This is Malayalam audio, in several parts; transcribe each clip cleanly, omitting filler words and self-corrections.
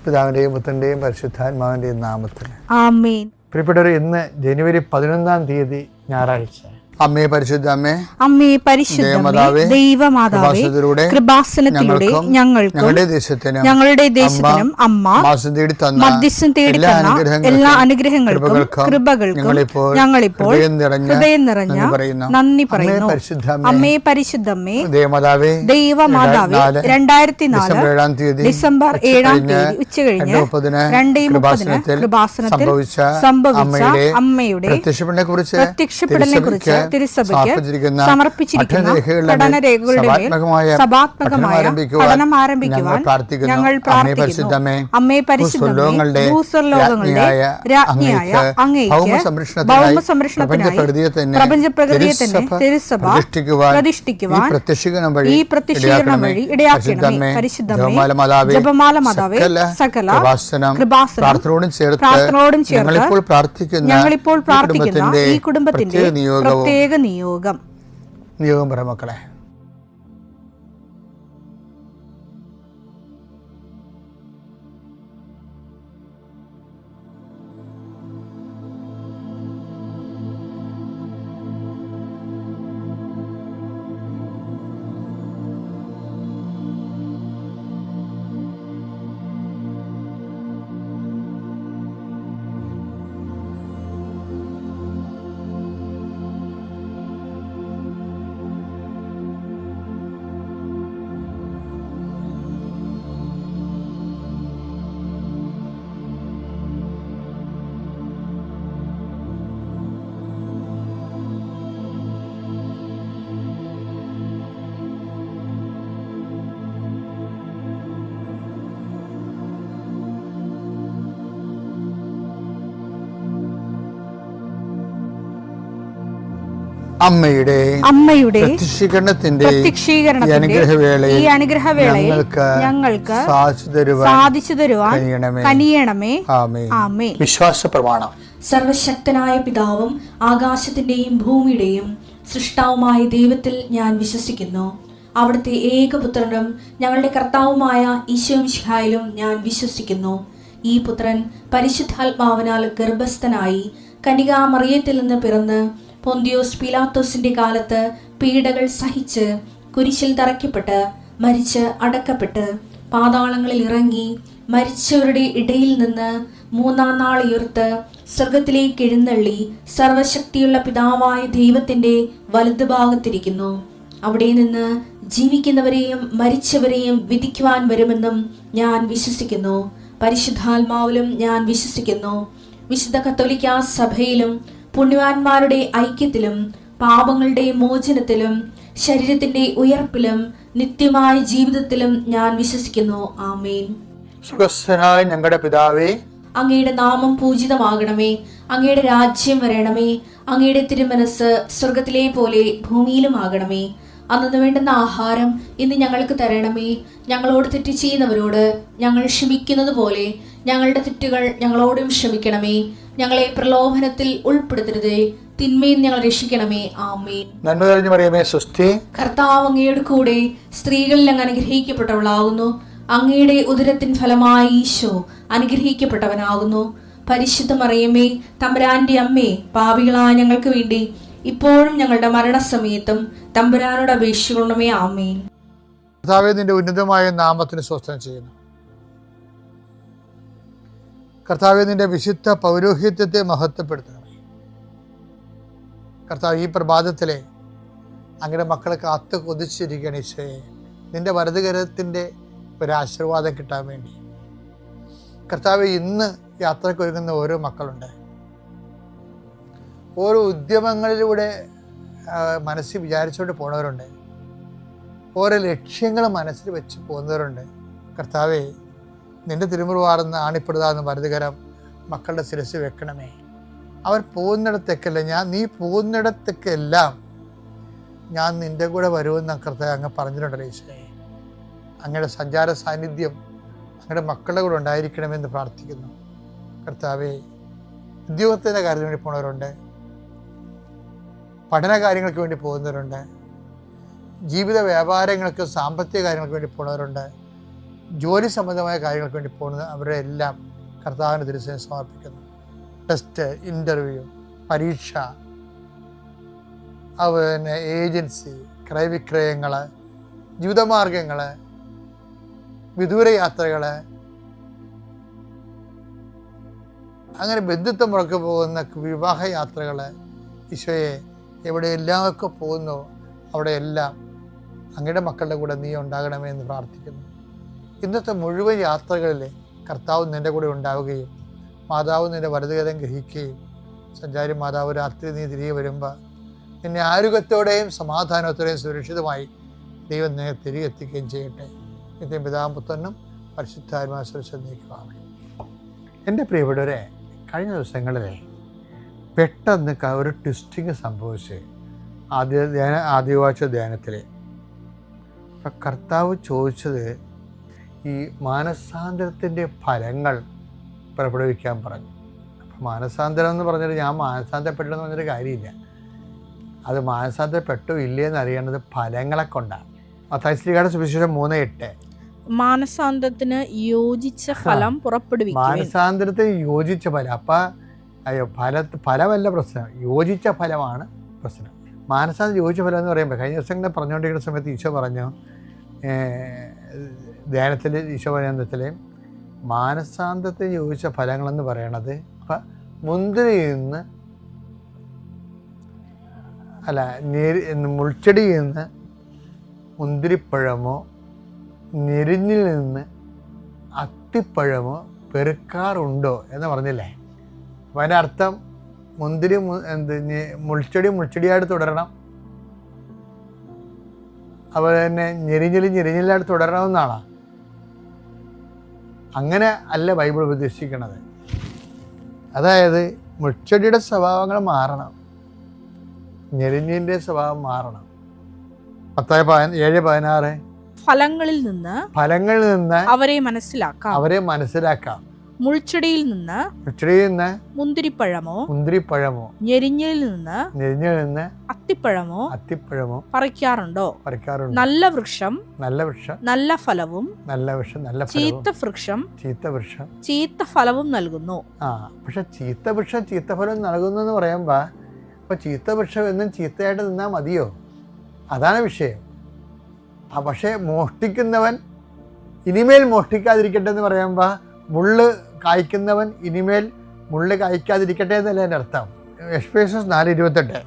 പിതാവിൻ്റെയും പുത്രൻ്റെയും പരിശുദ്ധാത്മാവിൻ്റെയും നാമത്തിൽ ആമേൻ. പ്രിയപ്പെട്ടവർ, ഇന്ന് ജനുവരി 11 ഞായറാഴ്ച. അമ്മേ പരിശുദ്ധ അമ്മേ, അമ്മേ പരിശുദ്ധ ദൈവമാതാവേ, കൃപാസനത്തിലൂടെ ഞങ്ങൾക്കും ഞങ്ങളുടെ ദേശത്തിനും അമ്മ മധ്യസ്ഥം തേടി തന്ന എല്ലാ അനുഗ്രഹങ്ങൾക്കും കൃപകൾക്കും ഞങ്ങളിപ്പോൾ ഹൃദയം നിറഞ്ഞ നന്ദി പറയുന്നു. അമ്മേ പരിശുദ്ധമ്മേ ദൈവമാതാവേ, 2004 ഡിസംബർ 7 ഉച്ചകഴിഞ്ഞ് 2:30 കൃപാസനത്തിൽ സംഭവിച്ച അമ്മയുടെ പ്രത്യക്ഷപ്പെടലിനെ കുറിച്ച് തിരുസഭയ്ക്ക് സമർപ്പിച്ചിരിക്കുന്ന പഠനരേഖകളുടെ മേൽ സഭാത്മകമായ പഠനം ആരംഭിക്കുവാൻ ഞങ്ങൾ പ്രാർത്ഥിക്കുന്നു. അമ്മേ പരിശുദ്ധമേ, ഭൂസ്വർലോകങ്ങളുടെ രാജ്ഞിയായ അങ്ങേയ്ക്ക് ഭൗമസംരക്ഷണത്തിനായി പ്രപഞ്ചപ്രകൃതിയെ തന്നെ തിരുസഭ പ്രതിഷ്ഠിക്കുവാൻ ഈ പ്രത്യക്ഷീകരണം വഴി ഇടയാക്കണമേ. പരിശുദ്ധമേ, ജപമാല മാതാവേ, സകല കൃപാസനം പ്രാർത്ഥനയോടും ചേർത്ത് ഞങ്ങളിപ്പോൾ പ്രാർത്ഥിക്കുന്ന ഈ കുടുംബത്തിന്റെ പ്രത്യേക നിയോഗം പറ മക്കളെ. അമ്മയുടെ പ്രത്യക്ഷീകരണത്തിന്റെ ഈ അനുഗ്രഹവേളയിൽ ഞങ്ങൾക്ക് സാധിച്ചു തരുവാൻ കനിയണമേ. ആമേൻ. വിശ്വാസ പ്രമാണം. സർവശക്തനായ പിതാവും ആകാശത്തിന്റെയും ഭൂമിയുടെയും സൃഷ്ടാവുമായ ദൈവത്തിൽ ഞാൻ വിശ്വസിക്കുന്നു. അവിടുത്തെ ഏകപുത്രനും ഞങ്ങളുടെ കർത്താവുമായ ഈശോ മിശിഹായിലും ഞാൻ വിശ്വസിക്കുന്നു. ഈ പുത്രൻ പരിശുദ്ധാത്മാവിനാൽ ഗർഭസ്ഥനായി കന്യകാമറിയത്തിൽ നിന്ന് പിറന്ന് പൊന്തിയോസ് പീലാത്തോസിന്റെ കാലത്ത് പീഡകൾ സഹിച്ച് കുരിശിൽ തറയ്ക്കപ്പെട്ട് മരിച്ച് അടക്കപ്പെട്ട് പാതാളങ്ങളിൽ ഇറങ്ങി മരിച്ചവരുടെ ഇടയിൽ നിന്ന് 3-ാം നാൾ ഉയർത്ത് സ്വർഗത്തിലേക്ക് എഴുന്നള്ളി സർവശക്തിയുള്ള പിതാവായ ദൈവത്തിന്റെ വലതുഭാഗത്തിരിക്കുന്നു. അവിടെ നിന്ന് ജീവിക്കുന്നവരെയും മരിച്ചവരെയും വിധിക്കുവാൻ വരുമെന്നും ഞാൻ വിശ്വസിക്കുന്നു. പരിശുദ്ധാത്മാവിലും ഞാൻ വിശ്വസിക്കുന്നു. വിശുദ്ധ കത്തോലിക്കാ സഭയിലും പുണ്യവാന്മാരുടെ ഐക്യത്തിലും പാപങ്ങളുടെ മോചനത്തിലും ശരീരത്തിന്റെ ഉയർപ്പിലും നിത്യമായ ജീവിതത്തിലും ഞാൻ വിശ്വസിക്കുന്നു. ആമേൻ. സുഖസ്ഥനായ ഞങ്ങളുടെ പിതാവേ, അങ്ങയുടെ നാമം പൂജിതമാകണമേ. അങ്ങയുടെ രാജ്യം വരണമേ. അങ്ങയുടെ തിരുമനസ് സ്വർഗത്തിലെ പോലെ ഭൂമിയിലും ആകണമേ. അന്നു വേണ്ടുന്ന ആഹാരം ഇന്ന് ഞങ്ങൾക്ക് തരണമേ. ഞങ്ങളോട് തെറ്റ് ചെയ്യുന്നവരോട് ഞങ്ങൾ ക്ഷമിക്കുന്നത് പോലെ ഞങ്ങളുടെ തെറ്റുകൾ ഞങ്ങളോടും ക്ഷമിക്കണമേ. ഞങ്ങളെ പ്രലോഭനത്തിൽ ഉൾപ്പെടുത്തരുതേ, തിന്മയിൽ ഞങ്ങൾ രക്ഷിക്കണമേ. ആമേൻ. നന്മ നിറഞ്ഞ മറിയമേ, സ്വസ്തി. കർത്താവ് അങ്ങയുടെ കൂടെ സ്ത്രീകളിൽ അങ്ങ് അനുഗ്രഹിക്കപ്പെട്ടവളാകുന്നു. അങ്ങയുടെ ഉദരത്തിൻ ഫലമായി ഈശോ അനുഗ്രഹിക്കപ്പെട്ടവനാകുന്നു. പരിശുദ്ധ മറിയമേ, തമ്പുരാന്റെ അമ്മേ, പാപികളായ ഞങ്ങൾക്ക് വേണ്ടി ഇപ്പോഴും ഞങ്ങളുടെ മരണസമയത്തും തമ്പുരാനോട് അപേക്ഷിക്കണമേ. ആമേൻ. കർത്താവേ, നിന്റെ ഉന്നതമായ നാമത്തിന് സ്വസ്ഥം ചെയ്യുന്നു. കർത്താവേ, നിന്റെ വിശുദ്ധ പൗരോഹിത്യത്തെ മഹത്വപ്പെടുത്തണമേ. കർത്താവ്, ഈ പ്രഭാതത്തിലെ അങ്ങയുടെ മക്കളെ കാത്തു കൊതിച്ചിരിക്കുകയാണ് ഈശോയെ. നിന്റെ വലതുകരത്തിൻ്റെ ഒരാശീർവാദം കിട്ടാൻ വേണ്ടി. കർത്താവേ, ഇന്ന് യാത്രക്കൊരുങ്ങുന്ന ഓരോ മക്കളുണ്ട്. ഓരോ ഉദ്യമങ്ങളിലൂടെ മനസ്സിൽ വിചാരിച്ചുകൊണ്ട് പോണവരുണ്ട്. ഓരോ ലക്ഷ്യങ്ങൾ മനസ്സിൽ വെച്ച് പോകുന്നവരുണ്ട്. കർത്താവേ, നിന്റെ തിരുമുറുവാർന്ന് ആണിപ്പെടുതാന്ന് വലതുകരം മക്കളുടെ ശിരസ് വെക്കണമേ. അവർ പോകുന്നിടത്തേക്കല്ല, നീ പോകുന്നിടത്തേക്കെല്ലാം ഞാൻ നിന്റെ കൂടെ വരുമെന്ന് കർത്താവ് അങ്ങ് പറഞ്ഞിട്ടുണ്ടല്ലോ ഈശോയെ. അങ്ങയുടെ സഞ്ചാര സാന്നിധ്യം അങ്ങയുടെ മക്കളുടെ കൂടെ ഉണ്ടായിരിക്കണമെന്ന് പ്രാർത്ഥിക്കുന്നു. കർത്താവേ, ഉദ്യോഗത്തിൻ്റെ കാര്യത്തിന് വേണ്ടി പോകുന്നവരുണ്ട്, പഠന കാര്യങ്ങൾക്ക് വേണ്ടി പോകുന്നവരുണ്ട്, ജീവിത വ്യാപാരങ്ങൾക്ക് സാമ്പത്തിക കാര്യങ്ങൾക്ക് വേണ്ടി പോകുന്നവരുണ്ട്, ജോലി സംബന്ധമായ കാര്യങ്ങൾക്ക് വേണ്ടി പോകുന്നത് അവരെ എല്ലാം കർത്താവിന് തിരുസേന സമർപ്പിക്കുന്നു. ടെസ്റ്റ്, ഇൻ്റർവ്യൂ, പരീക്ഷ, അതുപോലെ ഏജൻസി, ക്രയവിക്രയങ്ങൾ, ജീവിതമാർഗങ്ങൾ, വിദൂര യാത്രകൾ, അങ്ങനെ ബന്ധുത്വം മുറക്ക് പോകുന്ന വിവാഹ യാത്രകൾ, ഈശോയെ എവിടെയെല്ലാമൊക്കെ പോകുന്നു അവിടെയെല്ലാം അങ്ങയുടെ മക്കളുടെ കൂടെ നീ ഉണ്ടാകണമേ എന്ന് പ്രാർത്ഥിക്കുന്നു. ഇന്നത്തെ മുഴുവൻ യാത്രകളിൽ കർത്താവ് നിൻ്റെ കൂടെ ഉണ്ടാവുകയും മാതാവ് നിൻ്റെ വലതുകരം ഗ്രഹിക്കുകയും സഞ്ചാരി മാതാവ് രാത്രി നീ തിരികെ വരുമ്പോൾ നിന്നെ ആരോഗ്യത്തോടെയും സമാധാനത്തോടെയും സുരക്ഷിതമായി ദൈവം നിന്നെ തിരികെ എത്തിക്കുകയും ചെയ്യട്ടെ. നിത്യം പിതാവും പുത്രനും പരിശുദ്ധാത്മാവും സുരക്ഷിതമാകും. എൻ്റെ പ്രിയപ്പെട്ടവരെ, കഴിഞ്ഞ ദിവസങ്ങളിൽ പെട്ടെന്ന് ഒരു ട്വിസ്റ്റിങ് സംഭവിച്ച് ആദ്യവാഴ്ച ധ്യാനത്തിൽ അപ്പം കർത്താവ് ചോദിച്ചത് ഈ മാനസാന്തരത്തിൻ്റെ ഫലങ്ങൾ പുറപ്പെടുവിക്കാൻ പറഞ്ഞു. അപ്പം മാനസാന്തരം എന്ന് പറഞ്ഞിട്ട് ഞാൻ മാനസാന്തരപ്പെട്ടെന്ന് പറഞ്ഞൊരു കാര്യമില്ല. അത് മാനസാന്തരപ്പെട്ടോ ഇല്ലയെന്ന് അറിയേണ്ടത് ഫലങ്ങളെ കൊണ്ടാണ്. മത്തായി ശ്ലീഹയുടെ സുവിശേഷം 3:8 മാനസാന്തരത്തിന് യോജിച്ച ഫലം പുറപ്പെടുവിക്കും. മാനസാന്തരത്തിന് യോജിച്ച ഫലം. അപ്പം ഫലമല്ല പ്രശ്നം, യോജിച്ച ഫലമാണ് പ്രശ്നം. മാനസാന്തരം യോജിച്ച ഫലം എന്ന് പറയുമ്പോൾ കഴിഞ്ഞ ദിവസം പറഞ്ഞുകൊണ്ടിരിക്കുന്ന സമയത്ത് ഈശോ പറഞ്ഞു, ധ്യാനത്തിൽ ഈശോ പറയുന്നതിൽ മാനസാന്തരത്തിന് യോജിച്ച ഫലങ്ങളെന്ന് പറയണത് ഇപ്പം മുന്തിരിയിൽ നിന്ന് മുൾച്ചെടിയിൽ നിന്ന് മുന്തിരിപ്പഴമോ ഞെരിഞ്ഞിൽ നിന്ന് അത്തിപ്പഴമോ പെറുക്കാറുണ്ടോ എന്ന് പറഞ്ഞില്ലേ? അപ്പം അതിൻ്റെ അർത്ഥം മുൾച്ചെടിയായിട്ട് തുടരണം, അതുപോലെ തന്നെ ഞെരിഞ്ഞിലായിട്ട് തുടരണമെന്നാണ്. അങ്ങനെ അല്ല ബൈബിൾ ഉപദേശിക്കണത്. അതായത് മുൾച്ചെടിയുടെ സ്വഭാവങ്ങൾ മാറണം, ഞെരിഞ്ഞിൻ്റെ സ്വഭാവം മാറണം. മത്തായി 7:16 ഫലങ്ങളിൽ നിന്ന് അവരെ മനസ്സിലാക്കാം. മുൾച്ചെടിയിൽ നിന്ന് മുന്തിരിപ്പഴമോ ഞെരിഞ്ഞിൽ നിന്ന് അത്തിപ്പഴമോ പറിക്കാറുണ്ടോ? നല്ല വൃക്ഷം നല്ല ഫലവും ചീത്ത വൃക്ഷം ചീത്ത ഫലവും നൽകുന്നു. പക്ഷെ ചീത്ത വൃക്ഷം ചീത്ത ഫലം നൽകുന്നു എന്ന് പറയുമ്പോ അപ്പൊ ചീത്ത വൃക്ഷം എന്നും ചീത്തയായിട്ട് നിന്നാ മതിയോ? അതാണ് വിഷയം. പക്ഷേ മോഷ്ടിക്കുന്നവൻ ഇനിമേൽ മോഷ്ടിക്കാതിരിക്കട്ടെ എന്ന് പറയുമ്പോൾ മുള്ള് കായ്ക്കുന്നവൻ ഇനിമേൽ മുള്ള് കായ്ക്കാതിരിക്കട്ടെ എന്നല്ല എൻ്റെ അർത്ഥം. എഫേസ്യർ 4:28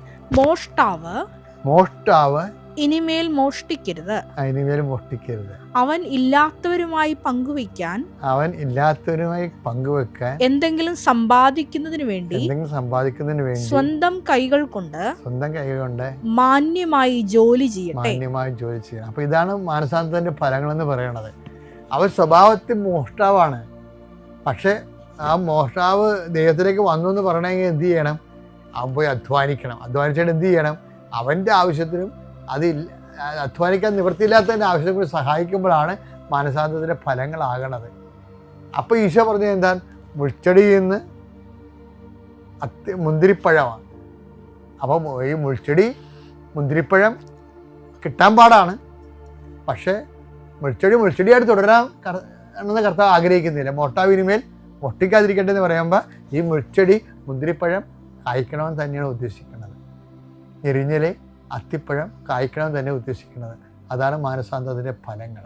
മോഷ്ടാവ് ഇനിമേൽ മോഷ്ടിക്കരുത്. അവൻ ഇല്ലാത്തവരുമായി പങ്കുവെക്കാൻ എന്തെങ്കിലും സമ്പാദിക്കുന്നതിന് വേണ്ടി സ്വന്തം കൈകൾ കൊണ്ട് മാന്യമായി ജോലി ചെയ്യട്ടെ. അപ്പൊ ഇതാണ് മാനസാന്തരത്തിന്റെ ഫലങ്ങൾ എന്ന് പറയുന്നത്. അവൻ സ്വഭാവത്തിൽ മോഷ്ടാവാണ്. പക്ഷെ ആ മോഷ്ടാവ് ദൈവത്തിലേക്ക് വന്നു എന്ന് പറയണമെങ്കിൽ എന്ത് ചെയ്യണം? അവൻ പോയി അധ്വാനിക്കണം. അധ്വാനിച്ചിട്ട് എന്ത് ചെയ്യണം? അവൻ്റെ ആവശ്യത്തിനും അതിൽ അധ്വാനിക്കാൻ നിവൃത്തിയില്ലാത്തതിൻ്റെ ആവശ്യത്തെ കൂടി സഹായിക്കുമ്പോഴാണ് മാനസാന്തരത്തിൻ്റെ ഫലങ്ങളാകണത്. അപ്പോൾ ഈശോ പറഞ്ഞത് എന്താ? മുൾച്ചെടിയിൽ നിന്ന് മുന്തിരിപ്പഴമാണ്. അപ്പം ഈ മുന്തിരിപ്പഴം കിട്ടാൻ പാടാണ്. പക്ഷേ മുൾച്ചെടിയായിട്ട് തുടരാൻ എന്ന കർത്താവ് ആഗ്രഹിക്കുന്നില്ല. മോഷ്ടാവ് ഇനിമേൽ മോഷ്ടിക്കാതിരിക്കട്ടെ എന്ന് പറയുമ്പോൾ ഈ മുന്തിരിപ്പഴം കായ്ക്കണമെന്ന് തന്നെയാണ് ഉദ്ദേശിക്കുന്നത്. ഞെരിഞ്ഞിലെ അത്തിപ്പഴം കായ്ക്കണം തന്നെ ഉദ്ദേശിക്കുന്നത്. അതാണ് മാനസാന്തരത്തിൻ്റെ ഫലങ്ങൾ.